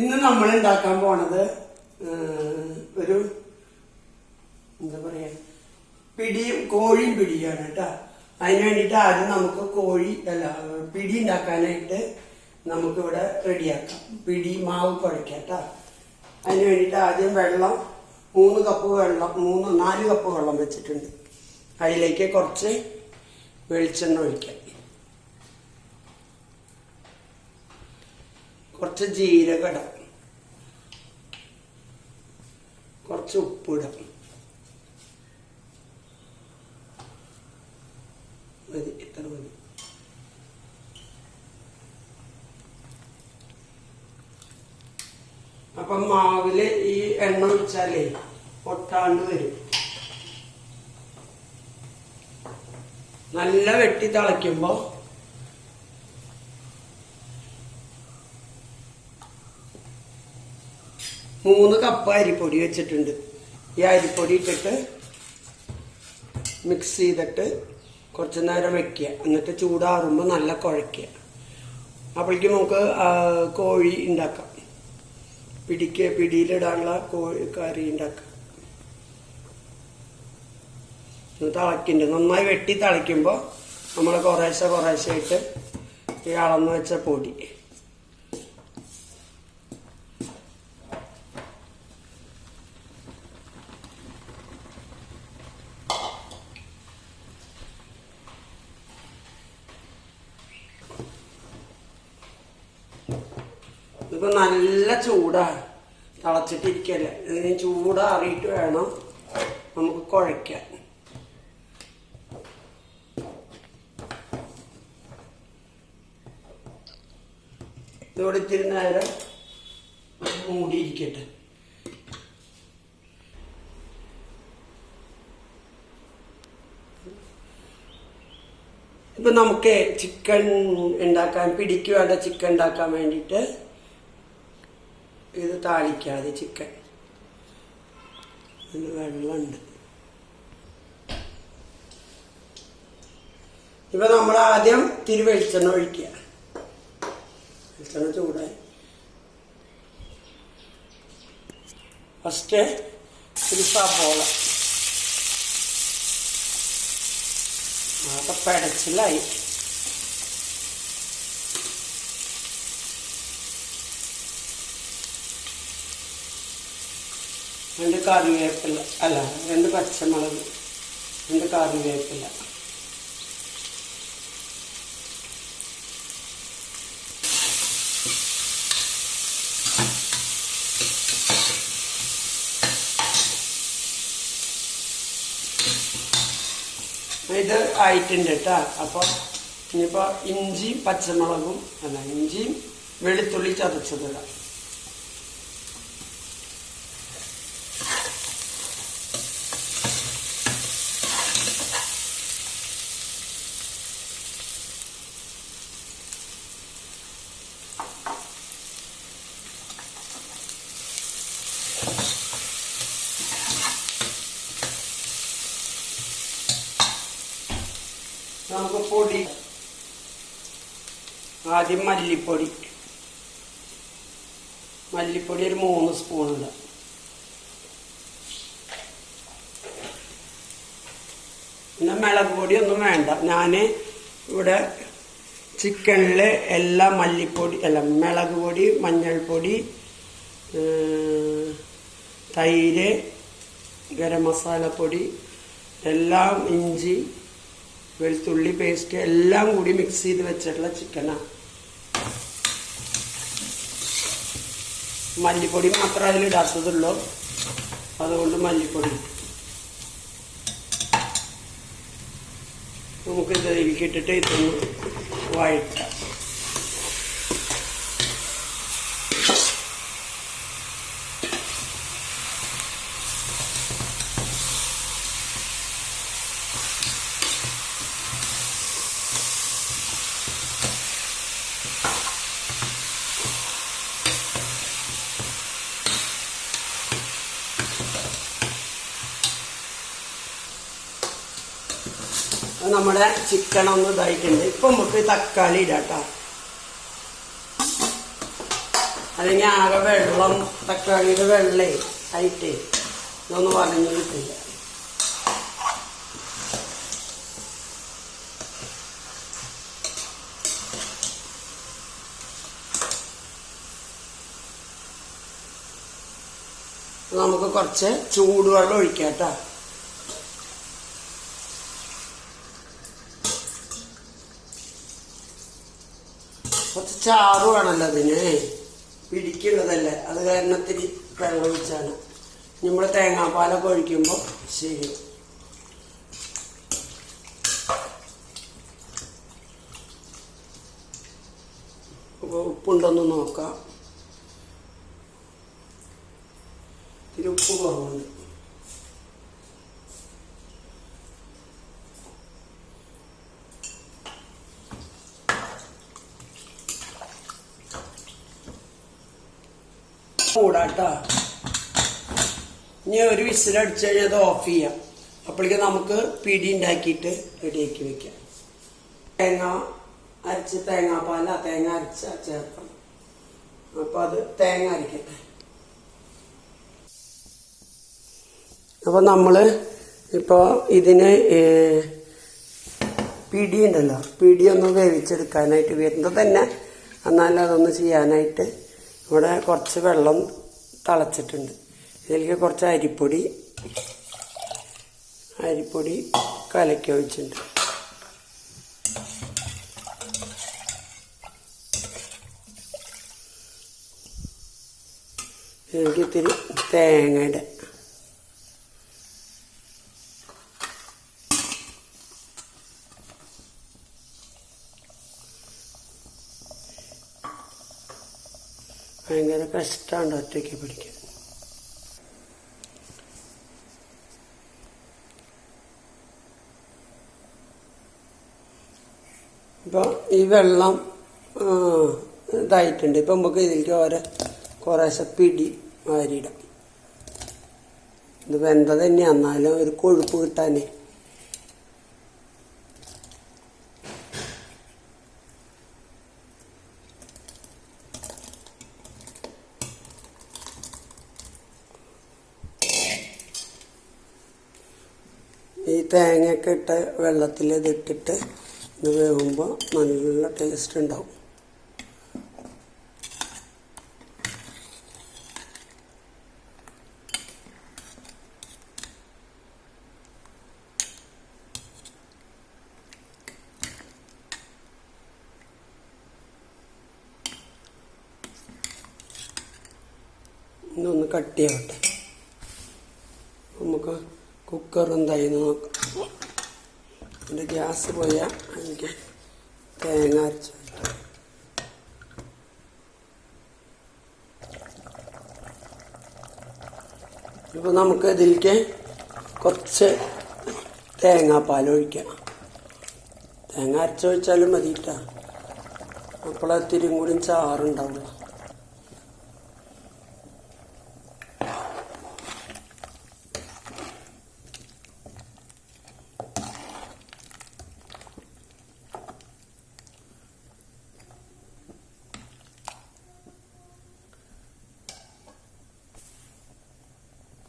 ഇന്ന് നമ്മൾ ഉണ്ടാക്കാൻ പോണത് ഒരു എന്താ പറയാ പിടിയും കോഴിയും പിടിയാണ് കേട്ടോ. അതിന് വേണ്ടിയിട്ട് ആദ്യം നമുക്ക് പിടി ഉണ്ടാക്കാനായിട്ട് നമുക്കിവിടെ റെഡിയാക്കാം. പിടി മാവ് കുഴക്കാം കേട്ടോ. അതിന് വേണ്ടിയിട്ട് ആദ്യം വെള്ളം 4 കപ്പ് വെള്ളം വെച്ചിട്ടുണ്ട്. അതിലേക്ക് കുറച്ച് വെളിച്ചെണ്ണ ഒഴിക്കാം, കുറച്ച് ജീരകം ഇടാം, കുറച്ച് ഉപ്പിടാം. മതി, ഇത്ര മതി. അപ്പം മാവില് ഈ എണ്ണ ഒഴിച്ചാലേ ഒട്ടാണ്ട് വരും. നല്ല വെട്ടി തിളയ്ക്കുമ്പോ മൂന്ന് കപ്പ് അരിപ്പൊടി വെച്ചിട്ടുണ്ട്. ഈ അരിപ്പൊടി ഇട്ടിട്ട് മിക്സ് ചെയ്തിട്ട് കുറച്ച് നേരം വെക്കുക. എന്നിട്ട് ചൂടാറുമ്പോൾ നല്ല കുഴയ്ക്കുക. അപ്പോഴേക്കും നമുക്ക് കോഴി ഉണ്ടാക്കാം. പിടിയിലിടാനുള്ള കറി ഉണ്ടാക്കാം. തിളയ്ക്കുന്നുണ്ട്. നന്നായി വെട്ടി തിളയ്ക്കുമ്പോൾ നമ്മൾ കുറേശ്ശെ ആയിട്ട് ഈ അളന്ന് വെച്ച പൊടി ഇപ്പൊ നല്ല ചൂടാ, തിളച്ചിട്ടിരിക്കല്ലേ. ഇതിന് ചൂടാറിയിട്ട് വേണം നമുക്ക് കുഴയ്ക്കാൻ. ഇതോടെ ഇത്തിരി നേരം മൂടിയിരിക്കട്ടെ. ഇപ്പൊ നമുക്ക് ചിക്കൻ ഉണ്ടാക്കാൻ, പിടിക്ക് വേണ്ട ചിക്കൻ ഉണ്ടാക്കാൻ വേണ്ടിയിട്ട് ഇത് താളിക്കാതെ ചിക്കൻ വെള്ളമുണ്ട്. ഇപ്പൊ നമ്മൾ ആദ്യം ഇത്തിരി വെളിച്ചെണ്ണ ഒഴിക്കുക. വെളിച്ചെണ്ണ ചൂടായി ഫസ്റ്റ് ഒരു സവോള അതൊക്കെ പെടച്ചിലായി. രണ്ട് കറിവേപ്പില, 2 പച്ചമുളക്, 2 കറിവേപ്പില, ഇത് ആയിട്ടുണ്ട് കേട്ടോ. അപ്പോൾ ഇനിയിപ്പോൾ ഇഞ്ചിയും പച്ചമുളകും ഇഞ്ചിയും വെളുത്തുള്ളി ചതച്ചതിടാം. നമുക്ക് പൊടി ആദ്യം മല്ലിപ്പൊടി ഒരു 3 സ്പൂൺ ഉണ്ട്. പിന്നെ മുളക് പൊടി ഒന്നും വേണ്ട. ഞാൻ ഇവിടെ ചിക്കനിൽ എല്ലാ മുളക് പൊടി, മഞ്ഞൾപ്പൊടി, തൈര്, ഗരം മസാലപ്പൊടി എല്ലാം, ഇഞ്ചി വെളുത്തുള്ളി പേസ്റ്റ് എല്ലാം കൂടി മിക്സ് ചെയ്ത് വെച്ചിട്ടുള്ള ചിക്കനാണ്. മല്ലിപ്പൊടി മാത്രമേ അതിലിടാത്തതുള്ളൂ, അതുകൊണ്ട് മല്ലിപ്പൊടി നമുക്ക് ഇതിലേക്ക് ഇട്ടിട്ട് ഇതൊന്ന് വഴറ്റാം. നമ്മുടെ ചിക്കൻ ഒന്ന് ഇതായിട്ടുണ്ട്. ഇപ്പം നമുക്ക് തക്കാളി ഇടാം കേട്ടോ. അല്ലെങ്കിൽ ആകെ വെള്ളം, തക്കാളിയുടെ വെള്ളേ ആയിട്ടേ ഇതൊന്നും വലഞ്ഞു കിട്ടില്ല. നമുക്ക് കുറച്ച് ചൂടുവെള്ളം ഒഴിക്കാം കേട്ടോ. കുറച്ച് ചാറ് വേണമല്ലോ അതിന്, പിടിക്കുള്ളതല്ലേ, അത് കാരണത്തിന് വെള്ളം ഒഴിച്ചാണ്. നമ്മൾ തേങ്ങാപ്പാലൊക്കെ ഒഴിക്കുമ്പോൾ ശരി. അപ്പോൾ ഉപ്പുണ്ടോന്ന് നോക്കാം. ഇത്തിരി ഉപ്പ് കുറവുണ്ട്. കൂടാട്ടോ. ഇനി ഒരു വിസിലടിച്ചു കഴിഞ്ഞാൽ അത് ഓഫ് ചെയ്യാം. അപ്പോഴേക്കും നമുക്ക് പിടി ഉണ്ടാക്കിയിട്ട് റെഡിയാക്കി വെക്കാം. തേങ്ങ അരച്ച്, തേങ്ങാപ്പാല തേങ്ങ അരച്ച ചേർക്കണം. അപ്പൊ അത് തേങ്ങ അരക്കട്ടെ. അപ്പൊ നമ്മള് ഇപ്പൊ ഇതിന് പിടി ഉണ്ടല്ലോ, പിടി ഒന്ന് വേവിച്ചെടുക്കാനായിട്ട് വരുന്നത് തന്നെ, എന്നാലും അതൊന്ന് ചെയ്യാനായിട്ട് ഇവിടെ കുറച്ച് വെള്ളം തിളച്ചിട്ടുണ്ട്. ഇതിലേക്ക് കുറച്ച് അരിപ്പൊടി കലക്കി ഒഴിച്ചിട്ടുണ്ട്. ഇതിലേക്ക് ഇത്തിരി തേങ്ങയുടെ ഭയങ്കര കഷ്ടമാണ് ഒറ്റയ്ക്ക് പിടിക്കാൻ. ഇപ്പോൾ ഈ വെള്ളം ഇതായിട്ടുണ്ട്. ഇപ്പം നമുക്ക് ഇതിലേക്ക് കുറേശ്ശെ പിടി വാരിയിടാം. ഇത് വെന്ത തന്നെ, എന്നാലും ഒരു കൊഴുപ്പ് കിട്ടാനേ. ഈ തേങ്ങയൊക്കെ ഇട്ട വെള്ളത്തിൽ ഇതിട്ടിട്ട് ഇത് വേകുമ്പോൾ നല്ല ടേസ്റ്റ് ഉണ്ടാവും. ഇതൊന്ന് കട്ടിയാവട്ടെ. നമുക്ക് കുക്കർ എന്തായി നോക്കാം. എൻ്റെ ഗ്യാസ് പോയാൽ എനിക്ക് തേങ്ങ അരച്ച് ഇപ്പോൾ നമുക്ക് ഇതിലേക്ക് കുറച്ച് തേങ്ങാപ്പാൽ ഒഴിക്കാം. തേങ്ങ അരച്ചൊഴിച്ചാലും മതിയിട്ടാ, അപ്പോൾ ഇത്തിരിയും കൂടി ചാറുണ്ടാവുള്ളൂ.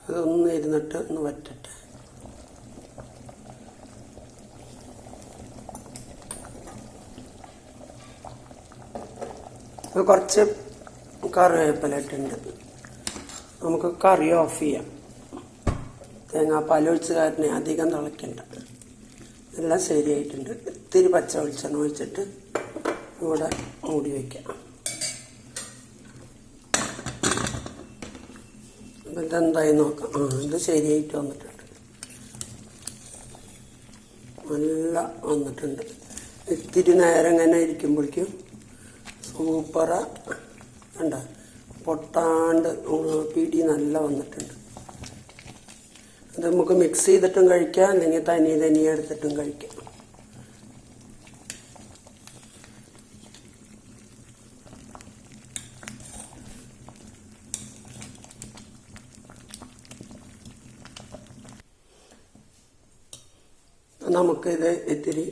അതൊന്ന് ഇരുന്നിട്ട് ഒന്ന് വറ്റട്ടെ. കുറച്ച് കറിവേപ്പില ഇട്ടുണ്ട്. നമുക്ക് കറി ഓഫ് ചെയ്യാം. തേങ്ങാപ്പാൽ ഒഴിച്ച് കാരണം അധികം തിളയ്ക്കണ്ട. എല്ലാം ശരിയായിട്ടുണ്ട്. ഇത്തിരി പച്ച വെളിച്ചെണ്ണ ഒഴിച്ചിട്ട് ഇവിടെ മൂടി വയ്ക്കാം. ഇതെന്തായി നോക്കാം. ഇത് ശരിയായിട്ട് വന്നിട്ടുണ്ട്, നല്ല വന്നിട്ടുണ്ട്. ഇത്തിരി നേരം ഇങ്ങനെ ഇരിക്കുമ്പോഴേക്കും സൂപ്പറ കണ്ട, പൊട്ടാണ്ട് പിടി നല്ല വന്നിട്ടുണ്ട്. ഇത് നമുക്ക് മിക്സ് ചെയ്തിട്ടും കഴിക്കാം, അല്ലെങ്കിൽ തനിയെ എടുത്തിട്ടും കഴിക്കാം. നമുക്കിത് ഇത്തിരി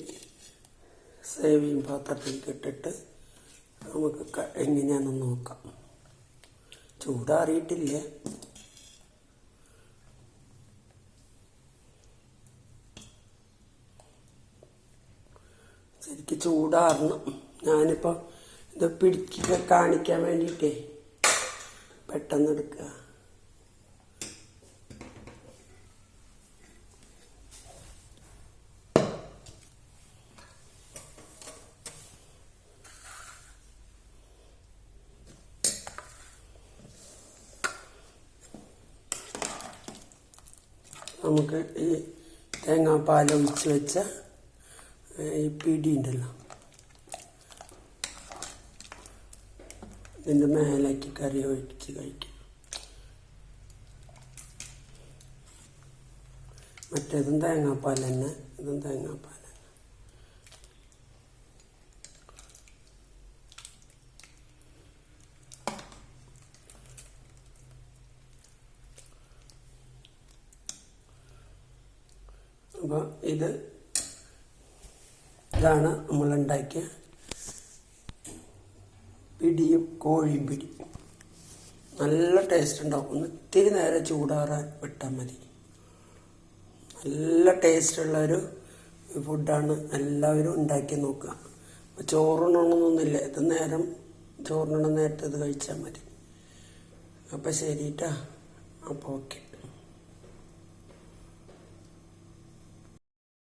സേവിങ് പാത്രത്തിലേക്ക് ഇട്ടിട്ട് നമുക്ക് എങ്ങനെയാണെന്ന് നോക്കാം. ചൂടാറിയിട്ടില്ല. ശരിക്കും ചൂടാറണം. ഞാനിപ്പോൾ ഇത് പിടിക്കുക കാണിക്കാൻ വേണ്ടിയിട്ടേ പെട്ടെന്ന് എടുക്കുക. നമുക്ക് ഈ തേങ്ങാപ്പാൽ ഒഴിച്ച് വെച്ച ഈ പിടി ഉണ്ടല്ലോ, ഇതിൻ്റെ മേലേക്ക് കറി ഒഴിച്ച് കഴിക്കാം. മറ്റേതും തേങ്ങാപ്പാൽ തന്നെ, ഇതും തേങ്ങാപ്പാൽ തന്നെ. അപ്പോൾ ഇതാണ് നമ്മളുണ്ടാക്കിയ പിടിയും കോഴിയും പിടി. നല്ല ടേസ്റ്റ് ഉണ്ടാവും. ഒന്ന് ഇത്തിരി നേരം ചൂടാറാൻ വിട്ടാൽ മതി. നല്ല ടേസ്റ്റുള്ളൊരു ഫുഡാണ്. എല്ലാവരും ഉണ്ടാക്കി നോക്കുക. അപ്പോൾ ചോറുണ്ണണമെന്നൊന്നുമില്ല, ഇത് നേരം ചോറിനുള്ള നേരത്തെ ഇത് കഴിച്ചാൽ മതി. അപ്പോൾ ശരിട്ടാ. അപ്പോൾ ഓക്കെ.